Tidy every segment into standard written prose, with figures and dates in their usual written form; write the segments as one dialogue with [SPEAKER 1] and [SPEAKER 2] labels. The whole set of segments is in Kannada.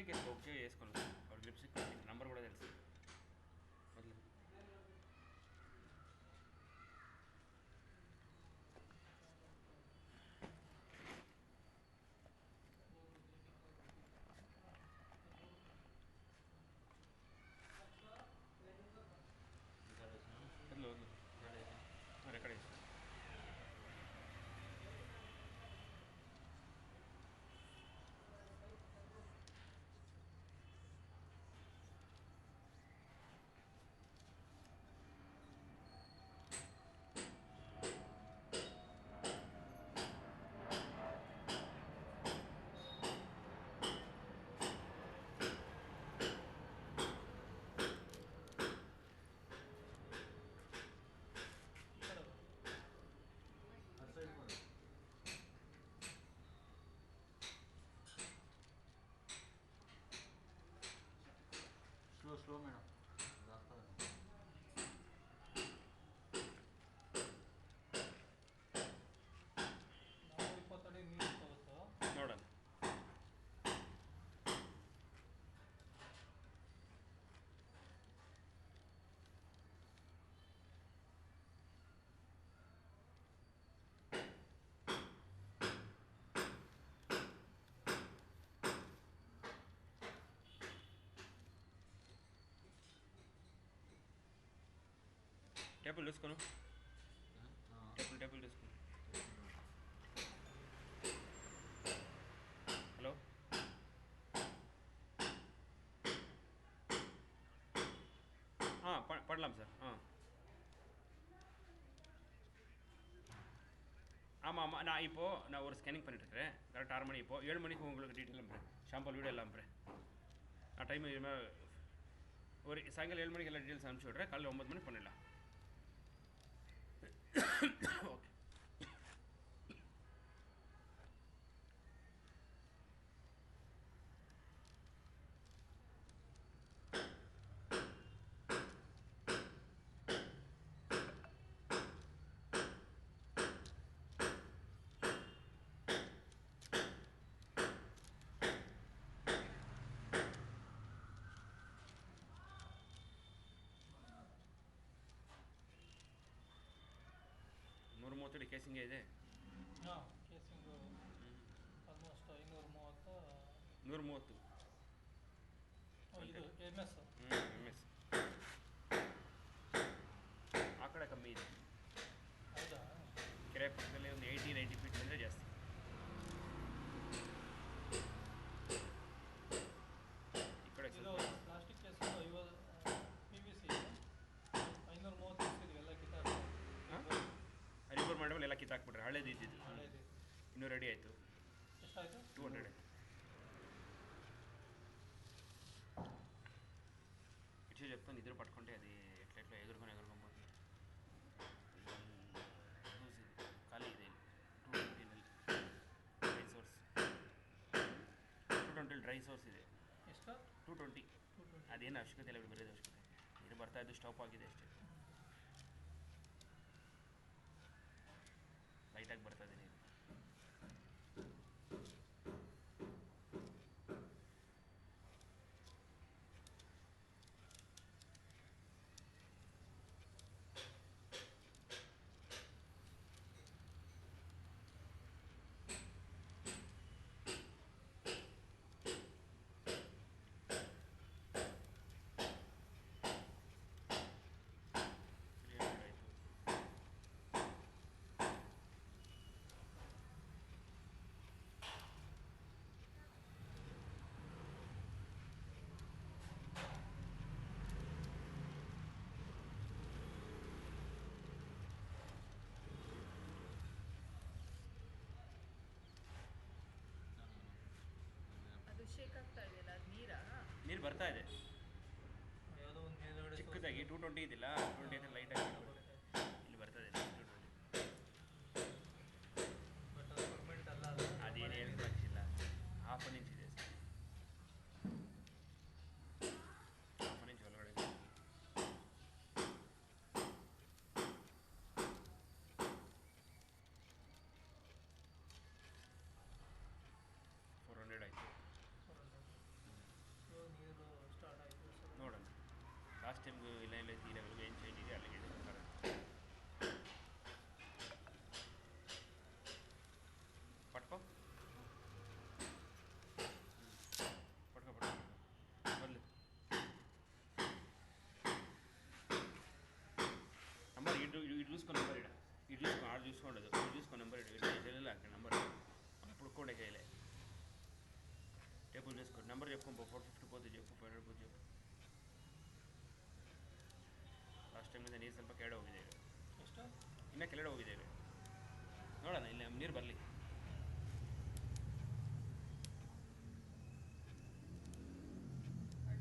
[SPEAKER 1] ఇంటికి బుక్ చేసుకున్నాం వాళ్ళ లిప్స్టిక్ నెంబర్ కూడా తెలుసు వదిలే వదిలే వదిలే మరి ఎక్కడ వేసాను
[SPEAKER 2] स्लो ಮೇಡಮ್
[SPEAKER 1] ನೋಡೋಣ టేబుల్ చూసుకోను టేబుల్ చూసుకోను హలో பண்ணலாம் சார் ஆமாம் நான் இப்போது நான் ஒரு ஸ்கேனிங் பண்ணிட்டுருக்கிறேன் கரெக்டாக 6 மணி இப்போது 7 மணிக்கு உங்களுக்கு டீட்டெயில் அனுப்புகிறேன் ஷாம்பல் வீடியோ எல்லாம் அனுப்புகிறேன் நான் டைம் ஒரு சாயங்காலம் 7 மணிக்கு எல்லாம் டீட்டெயில்ஸ் அனுப்பிச்சி விட்றேன் காலையில் 9 மணிக்கு பண்ணிடலாம் ஓகே $130 ಕೇಸಿಂಗೇ ಇದೆ
[SPEAKER 2] ಕೇಸಿಂಗು ಆಲ್ಮೋಸ್ಟ್ 530
[SPEAKER 1] 130
[SPEAKER 2] ಇದು ಎಮ್ ಎಸ್
[SPEAKER 1] ಆ ಕಡೆ ಕಮ್ಮಿ ಇದೆ
[SPEAKER 2] ಹೌದಾ
[SPEAKER 1] ಕೆರೆ ಪಕ್ಕದಲ್ಲಿ ಒಂದು 80-90 ಫೀಟ್ ಅಂದರೆ ಜಾಸ್ತಿ ಈ ಕಡೆ
[SPEAKER 2] ಇದು ಪ್ಲಾಸ್ಟಿಕ್ ಕೇಸು 50 PVC 530 ಇಸ್ತಿದ್ವಿ ಎಲ್ಲ ಕಿತ್ತಾಕ್ತೀವಿ
[SPEAKER 1] ರಿಪೇರ್ ಮಾಡಬೇಕು ಎಲ್ಲ ಕಿತ್ತಾಕ್ಬಿಟ್ರೆ ಹಳೇದು ಇದ್ದಿದ್ದು
[SPEAKER 2] ಹಳೇದು
[SPEAKER 1] ಇನ್ನೂ ರೆಡಿ ಆಯಿತು
[SPEAKER 2] ಎಷ್ಟಾಯಿತು
[SPEAKER 1] 200 ఇట్లా చెప్తాను నిద్ర పట్టుకుంటే అది ఎట్లా ఎట్లా ఎగురుకొని ఖాళీ ఇది 220 డ్రై సోర్స్ 220 ಡ್ರೈ ಸೋರ್ಸ್ ಇದೆ
[SPEAKER 2] ಎಷ್ಟು
[SPEAKER 1] 220 ಅದೇನು ಅವಶ್ಯಕತೆ ಇಲ್ಲ ಬರೋದು ಅವಶ್ಯಕತೆ ನೀರು ಬರ್ತಾ ಇದ್ದು ಸ್ಟಾಪ್ ಆಗಿದೆ ಅಷ್ಟೇ ಲೈಟಾಗಿ ಬರ್ತದೆ ನೀರು
[SPEAKER 3] ಶೇಕ್ ಆಗ್ತಾ ಇದೆಯಲ್ಲ ಅದು ನೀರಾ
[SPEAKER 1] ನೀರು ಬರ್ತಾ ಇದೆ
[SPEAKER 2] ಯಾವುದೋ ಒಂದು ಮೇಲ್ಗಡೆ
[SPEAKER 1] ಚಿಕ್ಕದಾಗಿ 220 ಇದಿಲ್ಲ 220 ಅಂದರೆ ಲೈಟಾಗಿ ಇಲ್ಲಿ ಬರ್ತದೆ 220
[SPEAKER 2] ಬಟ್ ಅದು ಪರ್ಮನೆಂಟ್ ಅಲ್ಲ ಅದು
[SPEAKER 1] ಅದೇನು ಹೇಳ್ಕೊಳಕ್ಕಿಲ್ಲ ½ ಇಂಚ್ ಇದೆ ಸರ್ ½ ಇಂಚ್ ಒಳಗಡೆ $400 ಆಯಿತು ఇది చూసుకో, ఆడ చూసుకోండదు, ఇది చూసుకో నెంబర్ ఇటు అక్కడ నెంబర్ అప్పుడు కూడా చేయలే టేబుల్ చేసుకో నెంబర్ చెప్పుకో 450 పోతే చెప్పು 500 పోతే చెప్పು ಲಾಸ್ಟ್ ಟೈಮಿಂದ ನೀರು ಸ್ವಲ್ಪ ಕೆಳಗೆ ಹೋಗಿದ್ದೇವೆ
[SPEAKER 2] ಎಷ್ಟು
[SPEAKER 1] ಇನ್ನೂ ಕೆಳಗಡೆ ಹೋಗಿದ್ದೇವೆ ನೋಡೋಣ ಇಲ್ಲಿ ನೀರು ಬರಲಿ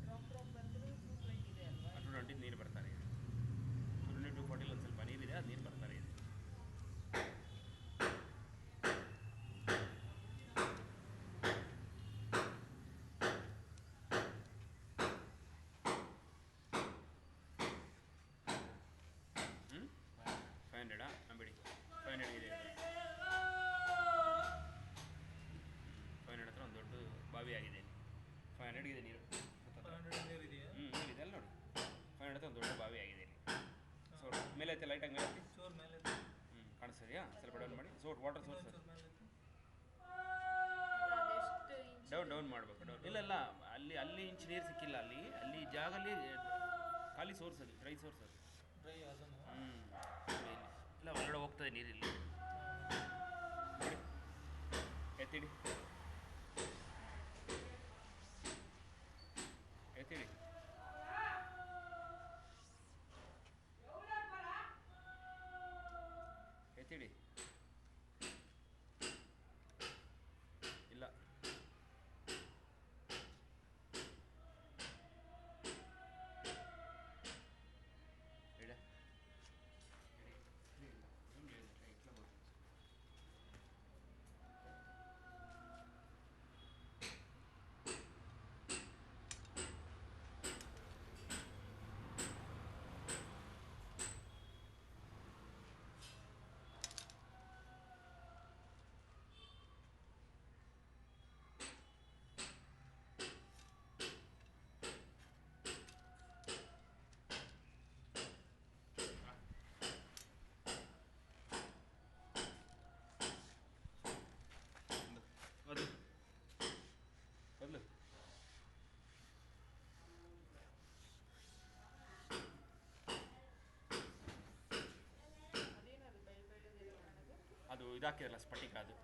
[SPEAKER 3] ಡ್ರಾಪ್ ಬಂದರೂ 220 ಇದೆ ಅಲ್ವಾ
[SPEAKER 1] 220 ನೀರು ಬರ್ತಾರೆ 240 ಒಂದು ಸ್ವಲ್ಪ ನೀರಿದೆ ಅದು ನೀರು ಬರ್ತಾರೆ ಇದೆ ಬಾವಿ ಆಗಿದೆ 500 ಇದೆ ನೀರು
[SPEAKER 2] 500 ನೀರು ಇದೆಯಾ
[SPEAKER 1] ನೀರಿದೆ ಅಲ್ಲಿ ನೋಡಿ 500 ಒಂದು ದೊಡ್ಡ ಬಾವಿ ಆಗಿದೆ ಇಲ್ಲಿ ಸೊ ಮೇಲೆ ಐತೆ ಲೈಟಾಗಿ ಮೇಲೆ ಐತಿ
[SPEAKER 2] ಚೂರು ಮೇಲೆ
[SPEAKER 1] ಕಾಣಿಸ್ತಿದೆಯಾ ಸ್ವಲ್ಪ ಡೌನ್ ಮಾಡಿ ಸೋರ್ಸ್ ವಾಟರ್ ಸೋರ್ಸ್ ಡೌನ್ ಮಾಡಬೇಕು ಡೌನ್ ಇಲ್ಲ ಅಲ್ಲಿ ಇಂಚ್ ನೀರು ಸಿಕ್ಕಿಲ್ಲ ಅಲ್ಲಿ ಜಾಗಲ್ಲಿ ಖಾಲಿ ಸೋರ್ಸ್ ಅದು ಡ್ರೈ ಸೋರ್ಸ್ ಅದು
[SPEAKER 2] ಡ್ರೈ ಅದನ್ನು
[SPEAKER 1] ಇಲ್ಲ ಹೊರಗಡೆ ಹೋಗ್ತದೆ ನೀರಿಲ್ಲಿ ಎತ್ತಿಡಿ ಎತ್ತಿಡಿ ಎತ್ತಿಡಿ ಇಲ್ಲ ಇಡ ಬದಲು
[SPEAKER 3] ಅದೇನದು ಬೆಳ್ಳದಿದೆ ಕಾಣೋದು
[SPEAKER 1] ಅದು ಇದಾಕಿದಲ್ಲ ಸ್ಫಟಿಕ ಅದು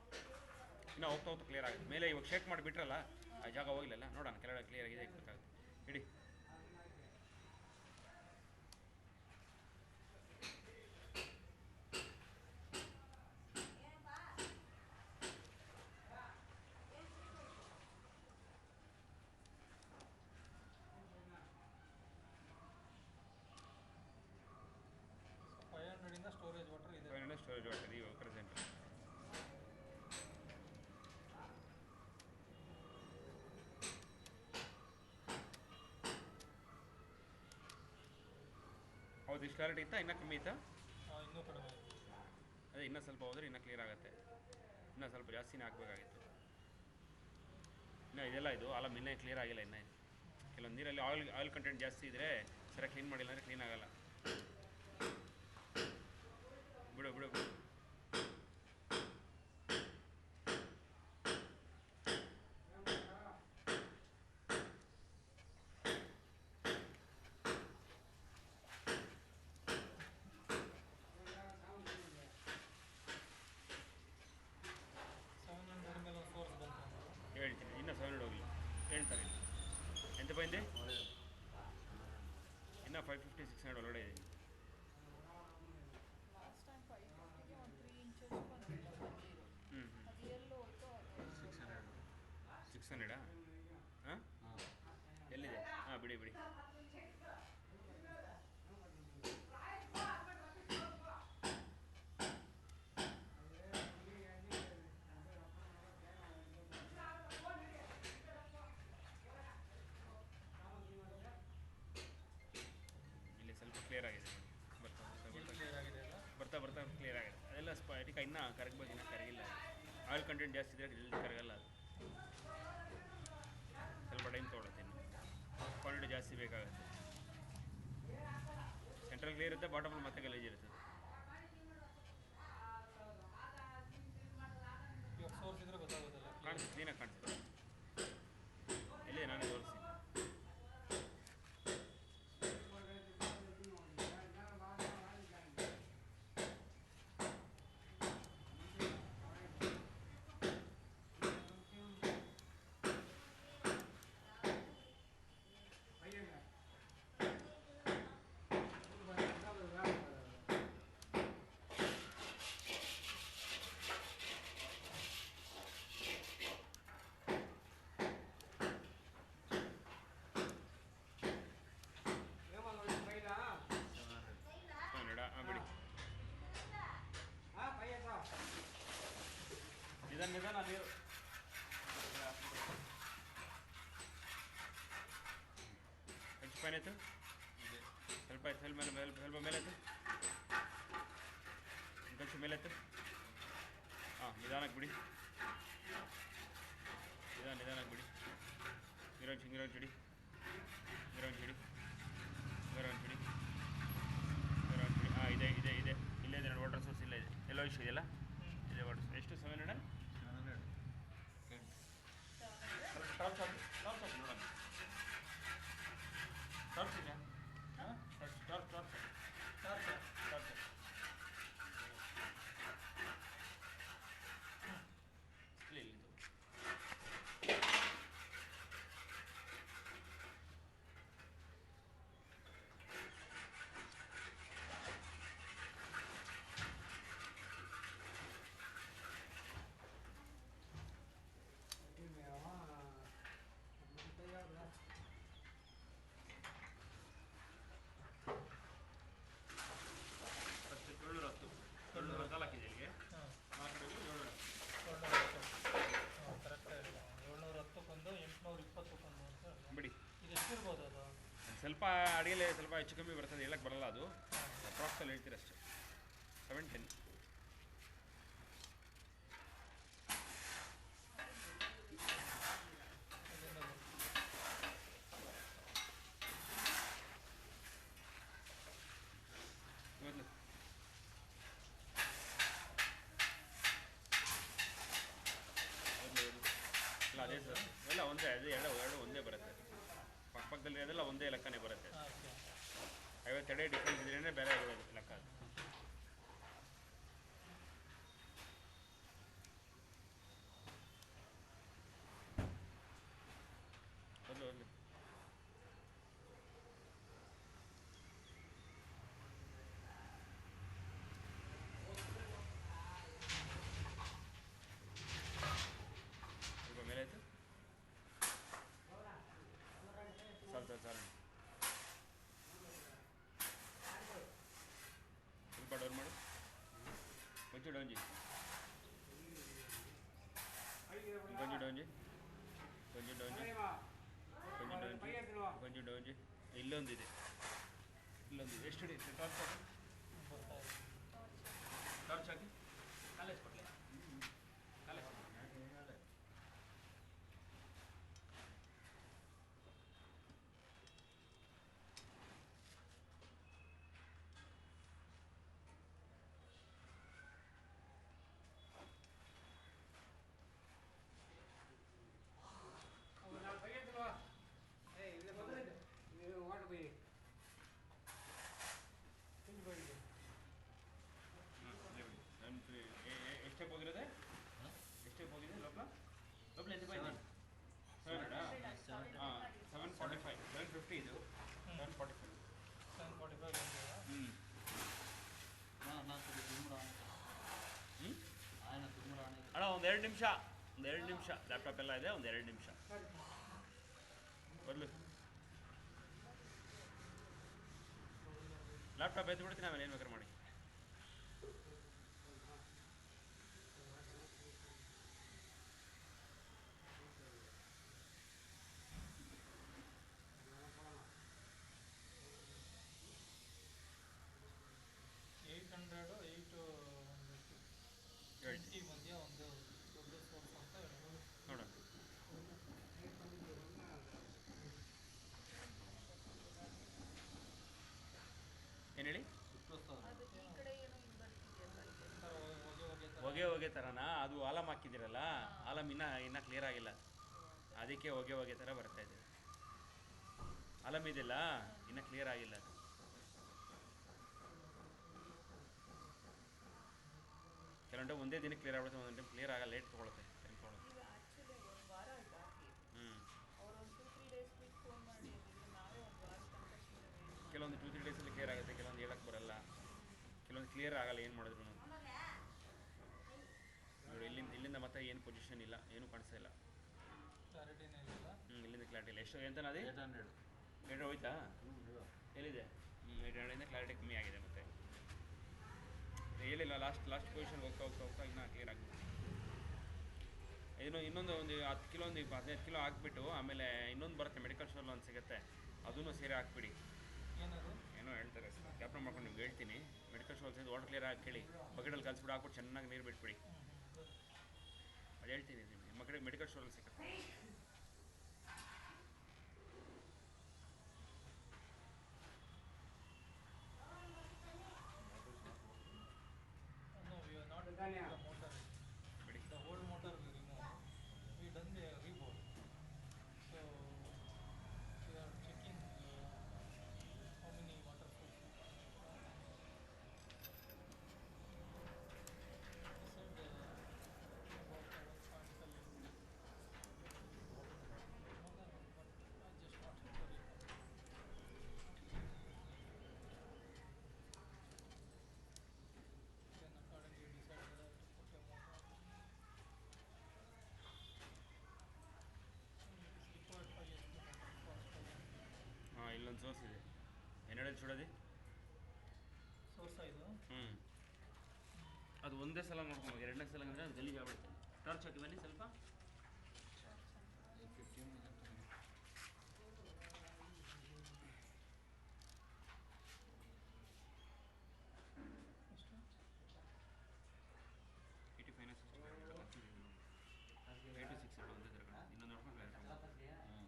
[SPEAKER 1] ಇನ್ನೂ ಹೋಗ್ತಾ ಹೋಗ್ತಾ ಕ್ಲಿಯರ್ ಆಗುತ್ತೆ ಮೇಲೆ ಇವಾಗ ಶೇಕ್ ಮಾಡಿಬಿಟ್ರಲ್ಲ ಆ ಜಾಗ ಹೋಗಿಲ್ಲಲ್ಲ ನೋಡೋಣ ಕೆಳಗಡೆ ಕ್ಲಿಯರ್ ಆಗಿದೆ ಗೊತ್ತಾಗುತ್ತೆ ಇಡಿ
[SPEAKER 2] ಇಂದ ಸ್ಟೋರೇಜ್ ವಾಟರ್ ಇದೆ
[SPEAKER 1] 500 ಸ್ಟೋರೇಜ್ ವಾಟರ್ ಇವಾಗ ಪ್ರೆಸೆಂಟ್ ಹೌದು ಇಷ್ಟು ಕ್ಲಾರಿಟಿ ಇತ್ತಾ ಇನ್ನೂ ಕಮ್ಮಿ ಇತ್ತಾ
[SPEAKER 2] ಇನ್ನೂ ಕಡಿಮೆ ಇದೆ
[SPEAKER 1] ಅದೇ ಇನ್ನೂ ಸ್ವಲ್ಪ ಹೋದರೆ ಇನ್ನೂ ಕ್ಲಿಯರ್ ಆಗುತ್ತೆ ಇನ್ನೂ ಸ್ವಲ್ಪ ಜಾಸ್ತಿನೇ ಹಾಕಬೇಕಾಗಿತ್ತು ಇನ್ನೂ ಇದೆಲ್ಲ ಇದು ಆಲಮ್ ಇನ್ನೇ ಕ್ಲಿಯರ್ ಆಗಿಲ್ಲ ಇನ್ನೇ ಕೆಲವೊಂದು ನೀರಲ್ಲಿ ಆಯಿಲ್ ಕಂಟೆಂಟ್ ಜಾಸ್ತಿ ಇದ್ದರೆ ಸರಿಯಾಗಿ ಕ್ಲೀನ್ ಮಾಡಿಲ್ಲ ಅಂದರೆ ಕ್ಲೀನ್ ಆಗಲ್ಲ ಬಿಡು ಬಿಡು ಬಿಡು ಹೇಳ್ತೀನಿ ಇನ್ನೂ 700 ಹೋಗಲಿ ಹೇಳ್ತಾರೆ ಎಂತ ಬಂದೆ ಇನ್ನೂ 550 600 ಒಳಗಡೆ ಇದೆ
[SPEAKER 3] ಲಾಸ್ಟ್ ಟೈಮ್ 550ಗೆ ಒಂದು 3 ಇಂಚಸ್ ಬಂದಿಲ್ಲ ನೀರು ಅದು ಎಲ್ಲೋ ಹೋಯ್ತು ಅದು
[SPEAKER 1] 600 ಹಾಂ ಎಲ್ಲಿದೆ ಹಾಂ ಬಿಡಿ ಬಿಡಿ ಇಲ್ಲಿ ಸ್ವಲ್ಪ ಕ್ಲಿಯರ್ ಆಗಿದೆ
[SPEAKER 2] ಕ್ಲಿಯರ್ ಆಗಿದೆ ಅಲ್ಲ
[SPEAKER 1] ಬರ್ತಾ ಬರ್ತಾ ಕ್ಲಿಯರ್ ಆಗಿದೆ ಅದೆಲ್ಲ ಸ್ಪಟಿಕ ಇನ್ನೂ ಕರಗಬೇಕು ಇನ್ನೂ ಕರಗಿಲ್ಲ ಆಯಿಲ್ ಕಂಟೆಂಟ್ ಜಾಸ್ತಿ ಇದ್ದರೆ ಜಲ್ದಿ ಕರಗಲ್ಲ ಅದು ಸ್ವಲ್ಪ ಟೈಮ್ ತೊಗೊಳುತ್ತೆ ಇನ್ನು ಕ್ವಾಂಟಿಟಿ ಜಾಸ್ತಿ ಬೇಕಾಗುತ್ತೆ ಸೆಂಟ್ರಲ್ ಕ್ಲಿಯರ್ ಇರುತ್ತೆ ಬಾಟಮಲ್ಲಿ ಮತ್ತೆ ಗಲೀಜ್ ಇರುತ್ತೆ
[SPEAKER 2] ಇವಾಗ ಸೋರ್ಸ್ ಇದ್ರೆ ಗೊತ್ತಾಗೋದಿಲ್ಲ
[SPEAKER 1] ಕಾಣಿಸುತ್ತೆ ಕ್ಲೀನಾಗಿ ಕಾಣಿಸುತ್ತೆ ಎಲ್ಲಿ ನಾನೇ ತೋರಿಸಿ ನಿಧಾನ ನಿಧಾನ ನೀರು ಹೆಚ್ಚು ಫೈನ್ ಆಯಿತು ಸ್ವಲ್ಪ ಆಯ್ತು ಸ್ವಲ್ಪ ಮೇಲೆ ಆಯ್ತು ಇಂಕೊಂಚು ಮೇಲೆ ಆಯ್ತು ಹಾಂ ನಿಧಾನಕ್ಕೆ ಬಿಡಿ ನಿಧಾನಕ್ಕೆ ಬಿಡಿ ನೀರೊಂದು ಚಿಡಿ ಹಾಂ ಇದೆ ಇಲ್ಲೇ ಇದೆ ನೋಡಿ ವಾಟರ್ ಸೋರ್ಸ್ ಇಲ್ಲೇ ಇದೆ ಎಲ್ಲೋ ಇಶ್ಯೂ ಇದೆಯಲ್ಲ ಇದೆ ವಾಟರ್ ಸೋರ್ಸ್ ಎಷ್ಟು 700 ಟಾಪ್ ನೋಡೋಣ ಟಾರ್ಚ್ ಇದೆಯಾ ಹಾಂ ಟಾರ್ಚ್ ಇಲ್ಲಿ ಸ್ವಲ್ಪ ಅಡಿಗೆಲೆ ಸ್ವಲ್ಪ ಹೆಚ್ಚು ಕಮ್ಮಿ ಬರ್ತದೆ ಹೇಳಕ್ಕೆ ಬರಲ್ಲ ಅದು ಅಪ್ರಾಕ್ಸಲ್ಲಿ ಹೇಳ್ತೀರ ಅಷ್ಟೇ 710 ಮೊದಲು ಇಲ್ಲ ಅದೇ ಸರ್ ಎಲ್ಲ ಒಂದೇ ಅದು ಎರಡು ಒಂದೇ ಬರುತ್ತೆ ಪಕ್ಕದಲ್ಲಿ ಅದೆಲ್ಲ ಒಂದೇ ಲೆಕ್ಕನೇ ಬರುತ್ತೆ 50 ಅಡಿ ಡಿಫ್ರೆನ್ಸ್ ಇದ್ರೇ ಬೇರೆ ಇರೋದು ಲೆಕ್ಕ ಅದು ಒಂದು ಸ್ವಲ್ಪ ಮೇಲೆ ಆಯಿತು ಸಾಲು ಸ್ವಲ್ಪ ಡೌನ್ ಮಾಡು ಕೊಂಚ ಡೌನ್ಜಿ ಡೌನ್ಜಿ ಇಲ್ಲೊಂದಿದೆ ಎಷ್ಟು ಹಿಡಿಯುತ್ತೆ ಟಾರ್ಚ್ ಹಾಕಿ ಕಾಲೇಜ್ ಕೊಡಲಿ ಕಾಲೇಜ್ ಎಷ್ಟೇ ಹೋಗಿರೋದೆ ಲೋಪಲ ಎಷ್ಟು ಬೈ 745 750 ಇದು 745 ಅಣ್ಣ ಒಂದೆರಡು ನಿಮಿಷ ಲ್ಯಾಪ್ಟಾಪ್ ಎಲ್ಲ ಇದೆ ಒಂದೆರಡು ನಿಮಿಷ ಬರಲು ಲ್ಯಾಪ್ಟಾಪ್ ಎದ್ದು ಬಿಡ್ತೀನಿ ಆಮೇಲೆ ಏನು ಬೇಕಾದ್ರೆ ಮಾಡಿ ನೋಡೋಣ ಏನು ಹೇಳಿ ಹೊಗೆ ಥರನಾ ಅದು ಆಲಮ್ ಹಾಕಿದ್ದೀರಲ್ಲ ಆಲಮ್ ಇನ್ನೂ ಕ್ಲಿಯರ್ ಆಗಿಲ್ಲ ಅದಕ್ಕೆ ಹೊಗೆ ಥರ ಬರ್ತಾ ಇದೆ ಆಲಮ್ ಇದೆಯಲ್ಲ ಇನ್ನೂ ಕ್ಲಿಯರ್ ಆಗಿಲ್ಲ ಅದು ಕೆಲವೊಂದು ಒಂದೇ ದಿನ ಕ್ಲಿಯರ್ ಆಗ್ಬಿಡುತ್ತೆ ಒಂದೊಂದು ಟೈಮ್ ಕ್ಲಿಯರ್ ಆಗಲ್ಲ ಲೇಟ್ ತೊಗೊಳುತ್ತೆ ಕೆಲವೊಂದು 2-3 ಡೇಸಲ್ಲಿ ಕ್ಲಿಯರ್ ಆಗುತ್ತೆ ಕೆಲವೊಂದು ಹೇಳಕ್ಕೆ ಬರಲ್ಲ ಕೆಲವೊಂದು ಕ್ಲಿಯರ್ ಆಗಲ್ಲ ಏನು ಮಾಡಿದ್ರು ನೋಡಿ ಇಲ್ಲಿಂದ ಮತ್ತೆ ಏನು ಪೊಸಿಷನ್ ಇಲ್ಲ ಏನು ಕಾಣಿಸ್ತಾ ಇಲ್ಲ ಇಲ್ಲಿಂದ ಕ್ಲಾರಿಟಿ ಇಲ್ಲ ಎಷ್ಟು ಎಂತ ಅದೇ 800 ಹೋಯ್ತಾ ಎಲ್ಲಿದೆ 800ಇಂದ ಕ್ಲಾರಿಟಿ ಕಮ್ಮಿ ಆಗಿದೆ ಮತ್ತೆ ಹೇಳಿಲ್ಲ ಲಾಸ್ಟ್ ಪೊಸಿಷನ್ ಹೋಗ್ತಾ ಇನ್ನೂ ಕ್ಲಿಯರ್ ಆಗುತ್ತೆ ಏನೋ ಇನ್ನೊಂದು ಒಂದು 10 ಕಿಲೋ ಒಂದು 15 ಕಿಲೋ ಹಾಕ್ಬಿಟ್ಟು ಆಮೇಲೆ ಇನ್ನೊಂದು ಬರುತ್ತೆ ಮೆಡಿಕಲ್ ಸ್ಟೋರ್ ಒಂದು ಸಿಗುತ್ತೆ, ಅದನ್ನು ಸೇರಿ ಹಾಕ್ಬಿಡಿ.
[SPEAKER 2] ಏನದು?
[SPEAKER 1] ಏನೋ ಹೇಳ್ತಾರೆ ಕ್ಯಾಪ್ನ ಮಾಡ್ಕೊಂಡು ನಿಮ್ಗೆ ಹೇಳ್ತೀನಿ. ಮೆಡಿಕಲ್ ಸ್ಟೋರ್ ಸೇರಿ ವಾಟರ್ ಕ್ಲಿಯರ್ ಹಾಕಿ ಕೇಳಿ, ಬಕೆಟಲ್ಲಿ ಕಲಿಸ್ಬಿಟ್ಟು ಹಾಕ್ಬಿಟ್ಟು ಚೆನ್ನಾಗಿ ನೀರು ಬಿಟ್ಬಿಡಿ. ಅದು ಹೇಳ್ತೀನಿ ನಿಮಗೆ, ಮಕ್ಕಳಿಗೆ ಮೆಡಿಕಲ್ ಸ್ಟೋರಲ್ಲಿ ಸಿಗುತ್ತೆ.
[SPEAKER 2] No, we are not doing the motor.
[SPEAKER 1] ಬಿಡಿ.
[SPEAKER 2] The old motor we remove. We done the reboard. So we are checking how many water flows. He said about 7.5 liters. More than one, but I just wanted to report. Then accordingly decide whether to put a motor. It's required 5 HP motor for
[SPEAKER 1] ಹಾಂ, ಇಲ್ಲೊಂದು ಸೋರ್ಸ್ ಇದೆ. ಏನೇಳಿ ಸುಡೋದು?
[SPEAKER 2] source ಇದು.
[SPEAKER 1] ಅದು ಒಂದೇ ಸಲ ನೋಡ್ಕೊಂಡು, ಎರಡನೇ ಸಲ ಅಂದರೆ ಅದು ಗಲೀಜು ಆಗ್ಬಿಡುತ್ತೆ. ಟಾರ್ಚ್ ಹಾಕಿ ಬನ್ನಿ ಸ್ವಲ್ಪ.
[SPEAKER 2] ಎಷ್ಟು?
[SPEAKER 1] 85 65 8 to 6 ಒಂದೇ ಥರ ಕಾಣುತ್ತೆ. ಇನ್ನೊಂದು ನೋಡ್ಕೊಂಡು ಬೇರೆ ಕಾಣುತ್ತೆ. ಹ್ಞೂ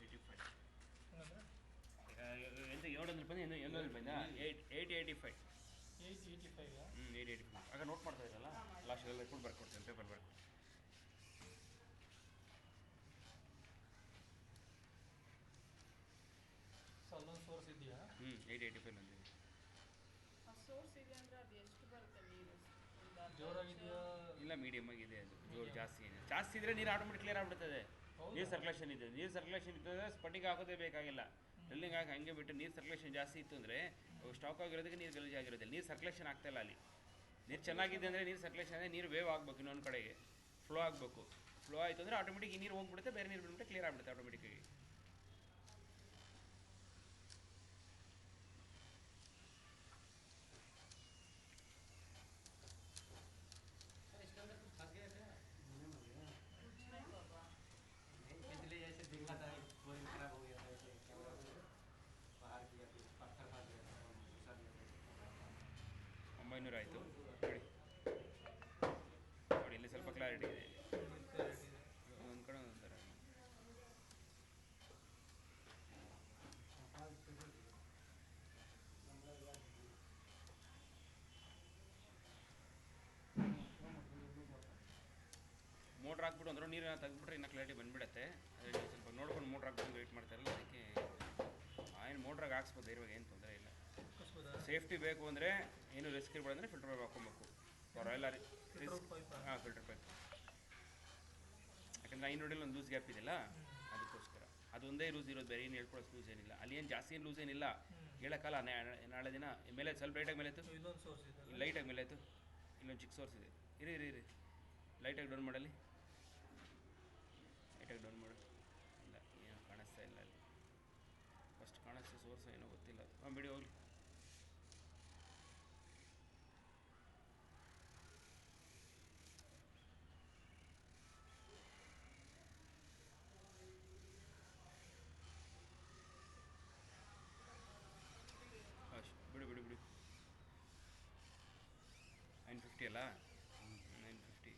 [SPEAKER 1] 85.
[SPEAKER 2] ಹಂಗಂದ್ರೆ
[SPEAKER 1] ಎಂತ 700 ರೂಪಾಯಿ ಇನ್ನೂ 800 ರೂಪಾಯಿಂದ 885.
[SPEAKER 2] 885
[SPEAKER 1] 885. ಆಗ ನೋಟ್ ಮಾಡ್ತಾ ಇರಲ್ಲ, ಲಾಸ್ಟಲ್ಲಿ ಇಟ್ಕೊಂಡು ಬರ್ಕೊಡ್ತೀನಿ, ಪೇಪರ್ ಬರ್ಕೊಡ್ತೀನಿ.
[SPEAKER 2] ಸೊ ಅಲ್ಲೊಂದು ಸೋರ್ಸ್ ಇದೆಯಾ?
[SPEAKER 1] 885 ಅಂದಿದೆ.
[SPEAKER 3] ಆ ಸೋರ್ಸ್ ಇದೆ ಅಂದರೆ ಅದು ಎಷ್ಟು ಬರುತ್ತೆ ನೀರು? ಒಂದು ಅರ್ಧ
[SPEAKER 2] ಜೋರಾಗಿದೆಯಾ?
[SPEAKER 1] ಇಲ್ಲ, ಮೀಡಿಯಮ್ ಆಗಿದೆ ಅದು. ಜೋರು ಜಾಸ್ತಿ ಇದೆ. ಜಾಸ್ತಿ ಇದ್ದರೆ ನೀರು ಆಟೋಮೆಟಿಕ್ ಕ್ಲಿಯರ್ ಆಗ್ಬಿಡ್ತದೆ.
[SPEAKER 2] ಹೌದಾ?
[SPEAKER 1] ನೀರು ಸರ್ಕ್ಯುಲೇಷನ್ ಇದೆ. ನೀರು ಸರ್ಕ್ಯುಲೇಷನ್ ಇರ್ತದೆ, ಸ್ಪಟಿಗೆ ಹಾಕೋದೇ ಬೇಕಾಗಿಲ್ಲ. ಡ್ರಿಲ್ಲಿಂಗ್ ಹಾಕಿ ಹಂಗೆ ಬಿಟ್ಟು ನೀರು ಸರ್ಕ್ಯುಲೇಷನ್ ಜಾಸ್ತಿ ಇತ್ತು ಅಂದರೆ ಸ್ಟಾಕ್ ಆಗಿರೋದಕ್ಕೆ ನೀರು ಗಲೀಜು ಆಗಿರೋದಿಲ್ಲ. ನೀರು ಸರ್ಕ್ಯುಲೇಷನ್ ಆಗ್ತಾಯಿಲ್ಲ ಅಲ್ಲಿ. ನೀರು ಚೆನ್ನಾಗಿದೆ ಅಂದರೆ ನೀರು ಸರ್ಕ್ಯುಲೇಷನ್ ಅಂದರೆ ನೀರು ವೇವ್ ಆಗಬೇಕು, ಇನ್ನೊಂದು ಕಡೆಗೆ ಫ್ಲೋ ಆಗಬೇಕು. ಫ್ಲೋ ಆಯಿತು ಅಂದರೆ ಆಟೋಮೆಟಿಕ್ ಈ ನೀರು ಹೋಗ್ಬಿಡುತ್ತೆ, ಬೇರೆ ನೀರು ಬಿಟ್ಬಿಟ್ಟು ಕ್ಲಿಯರ್ ಆಗಿಬಿಡುತ್ತೆ ಆಟೋಮೆಟಿಕ್ಕಾಗಿ.
[SPEAKER 3] नहीं बाबा,
[SPEAKER 4] इसलिए ऐसे दिखा था बोरिंग खराब हो गया था, ऐसे कैमरा बाहर किया, फिर पत्थर फंस गया था, सब
[SPEAKER 1] 900 ಆಯಿತು. ನೋಡಿ ನೋಡಿ, ಇಲ್ಲಿ ಸ್ವಲ್ಪ ಕ್ಲಾರಿಟಿ ಇದೆ.
[SPEAKER 2] ಕ್ಲಾರಿಟಿ ಇದೆ.
[SPEAKER 1] ಒಂದು ಕಡೆ ಒಂಥರ ಮೋಟ್ರ್ ಹಾಕ್ಬಿಟ್ಟು ಅಂದ್ರೆ ನೀರನ್ನ ತೆಗೆದ್ಬಿಟ್ರೆ ಇನ್ನೂ ಕ್ಲಾರಿಟಿ ಬಂದುಬಿಡುತ್ತೆ. ಅದರಲ್ಲಿ ಸ್ವಲ್ಪ ನೋಡ್ಕೊಂಡು ಮೋಟ್ರ್ ಹಾಕ್ಬಿಟ್ಟು ವೆಯ್ಟ್ ಮಾಡ್ತಾರಲ್ಲ, ಅದಕ್ಕೆ ಏನು ಮೋಟ್ರಾಗಿ ಹಾಕ್ಸ್ಬೋದು ಇರುವಾಗ, ಏನು ತೊಂದರೆ ಇಲ್ಲ.
[SPEAKER 2] ಕಸ್ಬೋದಾ?
[SPEAKER 1] ಸೇಫ್ಟಿ ಬೇಕು ಅಂದರೆ ಏನು ರಿಸ್ಕ್ ಇರ್ಬೋದು ಅಂದರೆ ಫಿಲ್ಟರ್ ಪೈಪ್ ಹಾಕ್ಕೊಬೇಕು. ಎಲ್ಲ
[SPEAKER 2] Filter pipe ಆ?
[SPEAKER 1] ಹಾಂ, ಫಿಲ್ಟರ್ ಪೈಪ್. ಯಾಕಂದರೆ 500 ಒಂದು ಲೂಸ್ ಗ್ಯಾಪ್ ಇದೆಯಲ್ಲ, ಅದಕ್ಕೋಸ್ಕರ. ಅದೊಂದೇ ಲೂಸ್ ಇರೋದು, ಬೇರೆ ಏನು ಹೇಳ್ಕೊಳೋದು ಲೂಸ್ ಏನಿಲ್ಲ. ಅಲ್ಲಿ ಏನು ಜಾಸ್ತಿ ಏನು ಲೂಸ್ ಏನಿಲ್ಲ. ಹೇಳೋಕ್ಕಲ್ಲ, ನಾಳೆ ದಿನ ಮೇಲೆ ಸ್ವಲ್ಪ ಲೈಟಾಗಿ ಮೇಲೆ ಇತ್ತು,
[SPEAKER 2] ಇನ್ನೊಂದು ಸೋರ್ಸ್ ಇದೆ.
[SPEAKER 1] ಲೈಟಾಗಿ ಮೇಲೆ ಇತ್ತು. ಇಲ್ಲೊಂದು ಚಿಕ್ಕ ಸೋರ್ಸ್ ಇದೆ. ಇರಿ ಲೈಟಾಗಿ ಡೌನ್ ಮಾಡಲಿ, ಲೈಟಾಗಿ ಡೌನ್ ಮಾಡು. ಇಲ್ಲ, ಏನು ಕಾಣಿಸ್ತಾ ಇಲ್ಲ ಅಲ್ಲಿ. ಫಸ್ಟ್ ಕಾಣಿಸ್ತಾ ಸೋರ್ಸ್ ಏನೋ ಗೊತ್ತಿಲ್ಲ. ಹಾಂ, ಬಿಡಿ ಹೋಗಲಿ. ಬಿಡಿ 950 ಅಲ್ಲ, 950.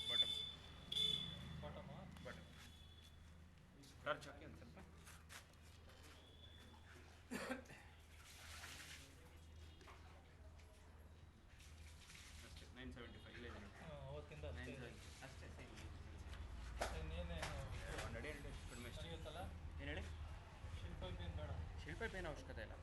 [SPEAKER 1] ಬಾಟಮ್
[SPEAKER 2] ಬಾಟಮಾ?
[SPEAKER 1] ಟಾರ್ಚ್ ಹಾಕಿ ಒಂದು ಸ್ವಲ್ಪ. ಅಷ್ಟೇ 975 ಇಲ್ಲೇ ಇದೆ ನೋಡಿ.
[SPEAKER 2] ಅವತ್ತಿಂದ ಅಷ್ಟೇ ಇದೆ.
[SPEAKER 1] 970 ಅಷ್ಟೇ ಸೇಮ್.
[SPEAKER 2] ಇನ್ನೇನೇನು
[SPEAKER 1] ಒಂದು ಅಡಿ ಕಡಿಮೆ ಅಷ್ಟೇ.
[SPEAKER 2] ನಡೆಯುತ್ತಲ್ಲ?
[SPEAKER 1] ಏನು ಹೇಳಿ?
[SPEAKER 2] ಶಿಲ್ಪ ಏನು ಬೇಡ?
[SPEAKER 1] ಶಿಲ್ಪ ಏನು ಅವಶ್ಯಕತೆ ಇಲ್ಲ.